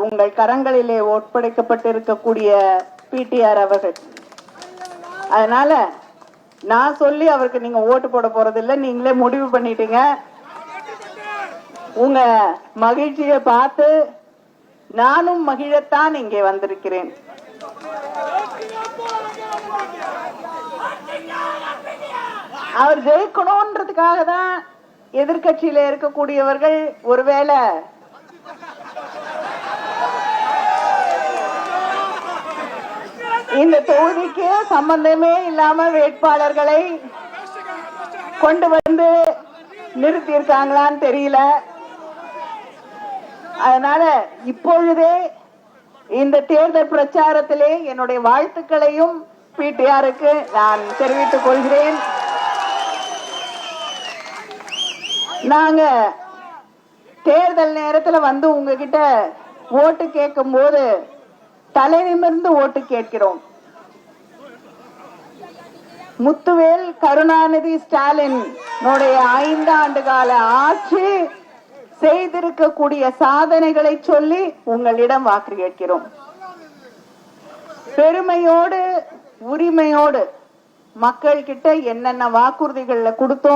உங்கள் கரங்களிலே ஒப்படைக்கப்பட்டிருக்கக்கூடிய பிடிஆர் அவர்கள். அதனால நான் சொல்லி அவருக்கு நீங்க ஓட்டு போட போறது இல்லை, நீங்களே முடிவு பண்ணிட்டீங்க. உங்க மகிழ்ச்சியை பார்த்து நானும் மகிழத்தான் இங்கே வந்திருக்கிறேன். அவர் ஜெயிக்கணும்ன்றதுக்காக தான் எதிர்கட்சியில இருக்கக்கூடியவர்கள் ஒருவேளை இந்த தொகுதிக்கு சம்பந்தமே இல்லாம வேட்பாளர்களை கொண்டு வந்து நிறுத்தி இருக்காங்களான்னு தெரியல. அதனால இப்பொழுதே இந்த தேர்தல் பிரச்சாரத்திலே என்னுடைய வாழ்த்துக்களையும் பிடிஆருக்கு நான் தெரிவித்துக் கொள்கிறேன். நாங்க தேர்தல் நேரத்தில் வந்து உங்ககிட்ட ஓட்டு கேட்கும் போது தலை நிமிர்ந்து ஓட்டு கேட்கிறோம். முத்துவேல் கருணாநிதி ஸ்டாலின் 5 ஆண்டு கால ஆட்சி செய்திருக்கக்கூடிய சாதனைகளை சொல்லி உங்களிடம் வாக்கு கேட்கிறோம். பெருமையோடு உரிமையோடு மக்கள் கிட்ட என்னென்ன வாக்குறுதிகளை கொடுத்தோம்